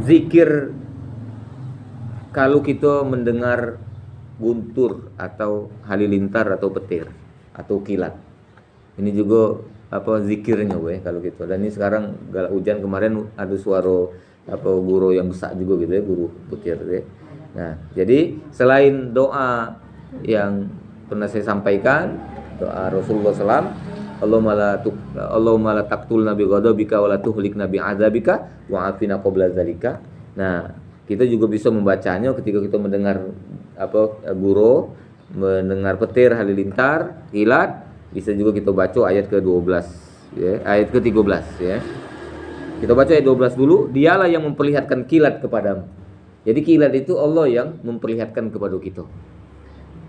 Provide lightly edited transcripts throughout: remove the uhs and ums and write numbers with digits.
zikir kalau kita mendengar guntur atau halilintar atau petir atau kilat. Ini juga apa zikirnya weh kalau gitu. Dan ini sekarang galak hujan, kemarin ada suara apa guru yang besar juga gitu ya, guru petir ya. Nah, jadi selain doa yang pernah saya sampaikan, doa Rasulullah SAW, Allahumma la taqtul nabi ghadabika wa la tuhlik nabi azabika wa afina qabla dzalika. Nah, kita juga bisa membacanya ketika kita mendengar apa guru, mendengar petir, halilintar, kilat, bisa juga kita baca ayat ke-12 ya, ayat ke-13 ya. Kita baca ayat 12 dulu. Dialah yang memperlihatkan kilat kepadamu. Jadi kilat itu Allah yang memperlihatkan kepada kita.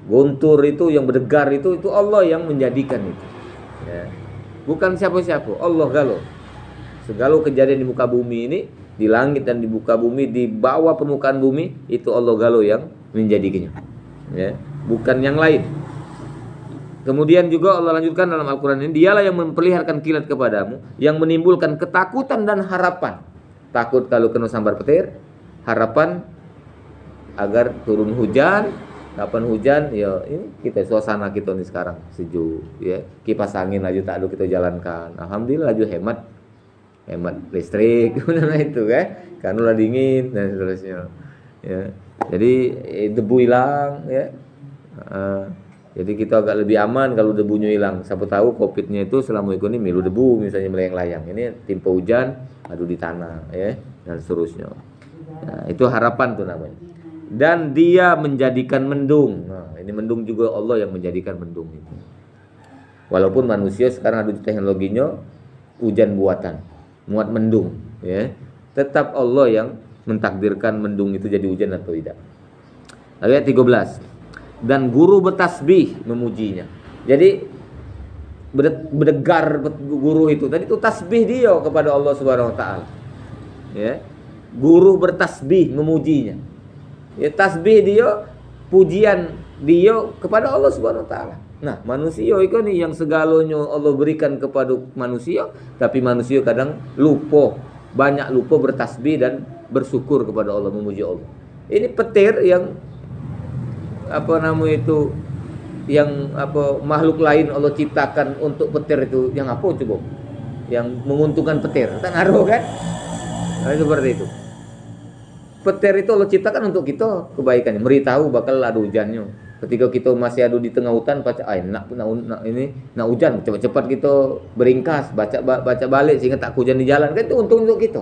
Guntur itu yang berdegar itu Allah yang menjadikan itu. Ya. Bukan siapa-siapa, Allah galo. Segala kejadian di muka bumi ini, di langit dan di muka bumi, di bawah permukaan bumi, itu Allah galo yang menjadikannya. Ya. Bukan yang lain. Kemudian juga Allah lanjutkan dalam Al-Quran ini, dialah yang memperlihatkan kilat kepadamu, yang menimbulkan ketakutan dan harapan. Takut kalau kena sambar petir, harapan agar turun hujan. Kapan hujan, ya ini kita suasana kita nih sekarang sejuk, ya kipas angin aja tak ada kita jalankan. Alhamdulillah aja hemat listrik, mana itu karena udah dingin dan seterusnya. Ya, jadi debu hilang, ya. Jadi kita agak lebih aman kalau debunya hilang. Siapa tahu COVID-nya itu selama ini milu debu misalnya melayang-layang. Ini timpa hujan, aduh di tanah, ya dan seterusnya. Nah, itu harapan tuh namanya. Dan dia menjadikan mendung. Nah, ini mendung juga Allah yang menjadikan mendung itu. Walaupun manusia sekarang ada teknologinya hujan buatan, muat mendung, ya. Tetap Allah yang mentakdirkan mendung itu jadi hujan atau tidak. Ayat 13. Dan guru bertasbih memujinya. Jadi berdegar guru itu. Tadi itu tasbih dia kepada Allah Subhanahu wa taala. Ya. Guru bertasbih memujinya. Ya, tasbih dia, pujian dia kepada Allah Subhanahu wa taala. Nah, manusia itu nih yang segalanya Allah berikan kepada manusia, tapi manusia kadang lupa, banyak lupa bertasbih dan bersyukur kepada Allah, memuji Allah. Ini petir yang apa namanya itu, yang apa makhluk lain Allah ciptakan untuk petir itu yang apa coba? Yang menguntungkan petir. Kan ngaruh kan? Nah, seperti itu. Petir itu Allah ciptakan untuk kita kebaikannya, beritahu bakal ada hujannya. Ketika kita masih ada di tengah hutan, baca nak hujan, cepat-cepat kita beringkas, baca balik sehingga tak hujan di jalan. Kan itu untung untuk kita.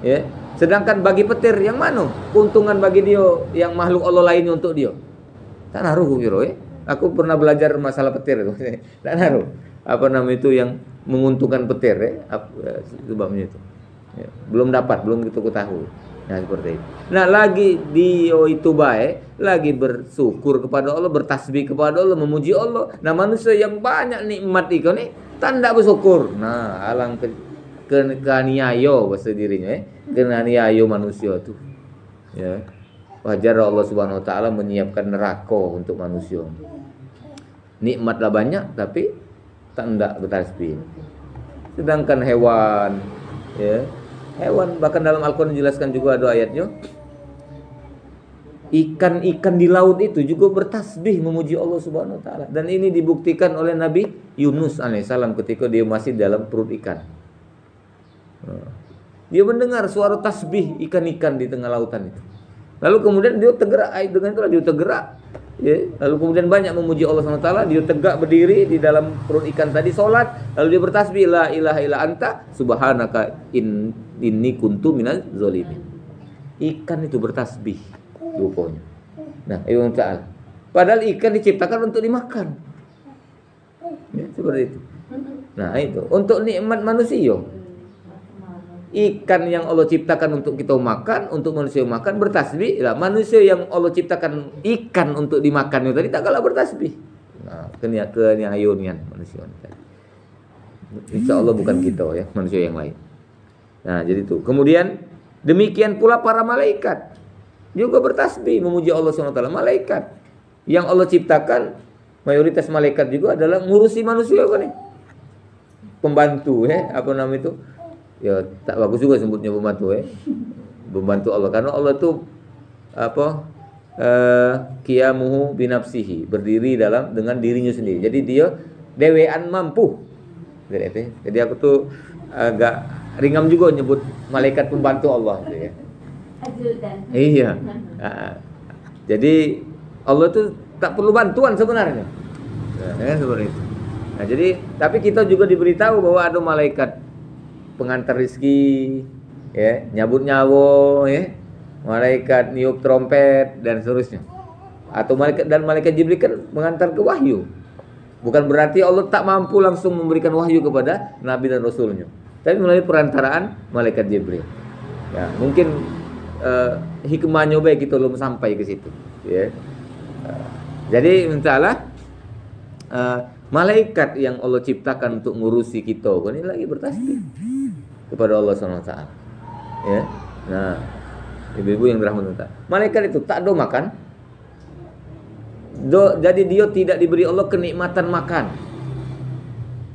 Ya. Sedangkan bagi petir yang mana? Keuntungan bagi dia yang makhluk Allah lainnya untuk dia. Tak naruh kira Aku pernah belajar masalah petir itu. Tak naruh. Apa nama itu yang menguntungkan petir sebabnya itu. Ya. Belum kita ketahui. Nah seperti itu. Nah lagi dia itu baik, lagi bersyukur kepada Allah, bertasbih kepada Allah, memuji Allah. Nah manusia yang banyak nikmat itu nih tanda bersyukur. Nah alang kaniayo bahasa dirinya, kaniayo manusia tuh. Ya. Wajar Allah Subhanahu wa taala menyiapkan neraka untuk manusia. Nikmatlah banyak tapi tanda bertasbih. Sedangkan hewan, ya. Hewan, bahkan dalam Al-Quran dijelaskan juga ada ayatnya, ikan-ikan di laut itu juga bertasbih memuji Allah Subhanahu wa taala. Dan ini dibuktikan oleh Nabi Yunus alaihissalam ketika dia masih dalam perut ikan. Dia mendengar suara tasbih ikan-ikan di tengah lautan itu. Lalu kemudian dia tergerak, dengan itulah dia tergerak. Ya, lalu kemudian banyak memuji Allah Subhanahu wa taala, dia tegak berdiri di dalam perut ikan tadi, salat, lalu dia bertasbih la ilaha illa anta subhanaka inni kuntu minaz zalimin. Ikan itu bertasbih rupanya. Nah, Allah Ta'ala. Padahal ikan diciptakan untuk dimakan. Ya, seperti itu. Nah, itu untuk nikmat manusia. Ikan yang Allah ciptakan untuk kita makan, untuk manusia makan, bertasbih. Lah, manusia yang Allah ciptakan ikan untuk dimakan itu tadi tak kalah bertasbih. Nah, kenyayunian manusia. Insya Allah bukan kita ya, manusia yang lain. Nah, jadi itu. Kemudian demikian pula para malaikat juga bertasbih memuji Allah SWT. Malaikat yang Allah ciptakan, mayoritas malaikat juga adalah ngurusi manusia kan nih. Pembantu apa nama itu? Ya tak bagus juga sebutnya pembantu membantu Allah karena Allah tuh apa qiyamuhu binafsihi, berdiri dengan dirinya sendiri. Jadi dia dewean mampu. Jadi aku tuh agak ringam juga nyebut malaikat pembantu Allah gitu ya. Iya. Jadi Allah tuh tak perlu bantuan sebenarnya. Nah, seperti itu. Nah, jadi tapi kita juga diberitahu bahwa ada malaikat pengantar rezeki, ya, nyabut nyawa, ya, malaikat niup trompet dan seterusnya. Atau malaikat Jibril kan mengantar ke wahyu. Bukan berarti Allah tak mampu langsung memberikan wahyu kepada nabi dan rasulnya, tapi melalui perantaraan malaikat Jibril. Ya, mungkin hikmahnya baik kita belum sampai ke situ, ya. Jadi insyaallah malaikat yang Allah ciptakan untuk ngurusi kita ini lagi bertasbih kepada Allah SWT. Ya. Nah, ibu-ibu yang dirahmati Allah, malaikat itu tak ada makan. Jadi dia tidak diberi Allah kenikmatan makan.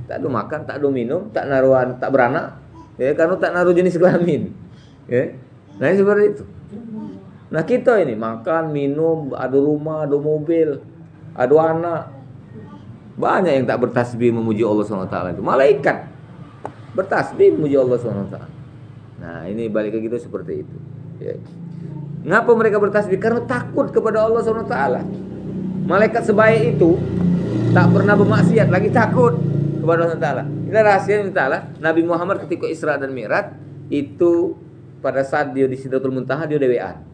Tak ada makan, tak ada minum, tak naruhan, tak beranak, ya, karena tak naruh jenis kelamin. Ya. Nah, seperti itu. Nah, kita ini makan, minum, ada rumah, ada mobil, ada anak. Banyak yang tak bertasbih memuji Allah SWT itu. Malaikat bertasbih memuji Allah SWT. Nah, ini balik ke kita seperti itu. Ya. Ngapa mereka bertasbih? Karena takut kepada Allah SWT. Malaikat sebaik itu tak pernah bermaksiat, lagi takut kepada Allah SWT. Ini rahasia Allah. Nabi Muhammad ketika Isra dan Mi'raj itu pada saat dia di Sidratul Muntaha dia dewean.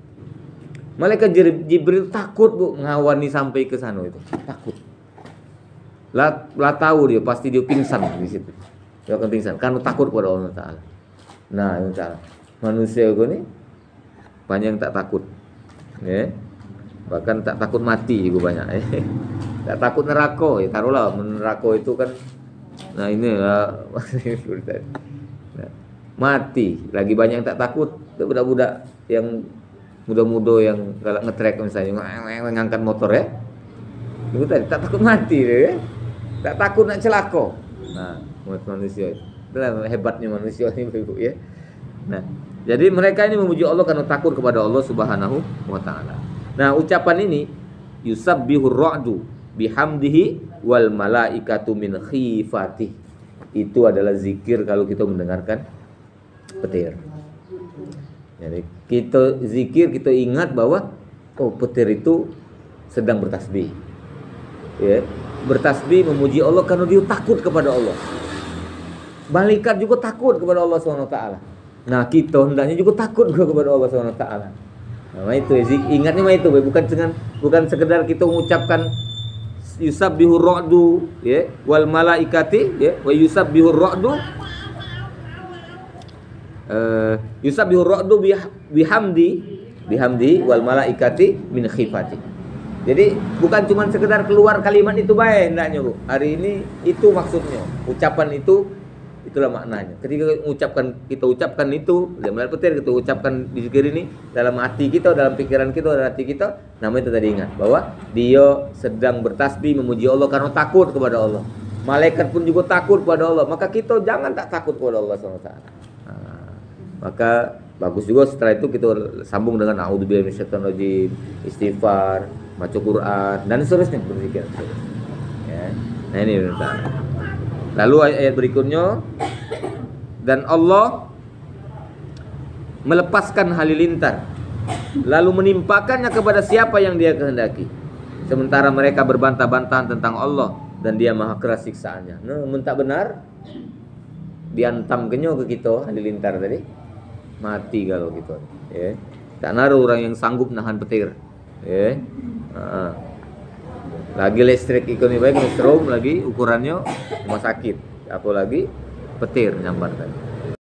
Malaikat Jibril takut bu ngawani sampai ke sana itu, takut. Lah tahu dia pasti dia pingsan di situ. Dia akan pingsan karena takut kepada Allah Taala. Nah, insya Allah manusia ini banyak yang tak takut, ya. Bahkan tak takut mati juga banyak. Tak takut neraka, ya taruhlah neraka itu kan. Nah ini lah mati. Lagi banyak yang tak takut. Budak-budak yang muda-muda yang galak ngetrek misalnya ngangkat motor ya. Itu tadi tak takut mati ya. Tak takut nak celaka. Nah, manusia itu. Itulah hebatnya manusia ini Ibu ya. Nah, jadi mereka ini memuji Allah karena takut kepada Allah Subhanahu wa taala. Nah, ucapan ini yusabbihur ra'du bihamdihi wal malaikatu min khifati. Itu adalah zikir kalau kita mendengarkan petir. Jadi kita zikir, kita ingat bahwa oh petir itu sedang bertasbih. Ya, bertasbih memuji Allah karena dia takut kepada Allah. Malaikat juga takut kepada Allah SWT. Nah, kita hendaknya juga takut kepada Allah SWT. Nah, itu ingatnya mah itu, bukan sekedar kita mengucapkan yusabbihur ra'du ya wal malaikati ya wa yusabbihur ra'du yusabbihur ra'du bihamdi wal malaikati min khifati. Jadi bukan cuma sekedar keluar kalimat itu baik hendaknya Bu. Hari ini itu maksudnya. Ucapan itu itulah maknanya. Ketika kita ucapkan itu dalam petir, kita ucapkan di zikir ini dalam hati kita, dalam pikiran kita, dalam hati kita, namanya itu tadi ingat bahwa dia sedang bertasbih memuji Allah karena takut kepada Allah. Malaikat pun juga takut kepada Allah. Maka kita jangan tak takut kepada Allah SWT. Nah, maka bagus juga setelah itu kita sambung dengan a'udzubillahi minasyaitonirrajim, istighfar, baca Quran dan seterusnya berzikir. Ya. Nah ini benar. Lalu ayat berikutnya, dan Allah melepaskan halilintar lalu menimpakannya kepada siapa yang dia kehendaki, sementara mereka berbantah-bantahan tentang Allah dan dia maha keras siksaannya. Nah, mentak benar diantam kenyo ke kita halilintar tadi mati kalau gitu ya. Tak naruh orang yang sanggup nahan petir ya. Lagi listrik ikut baik, strom lagi ukurannya rumah sakit, apalagi petir nyambar tadi.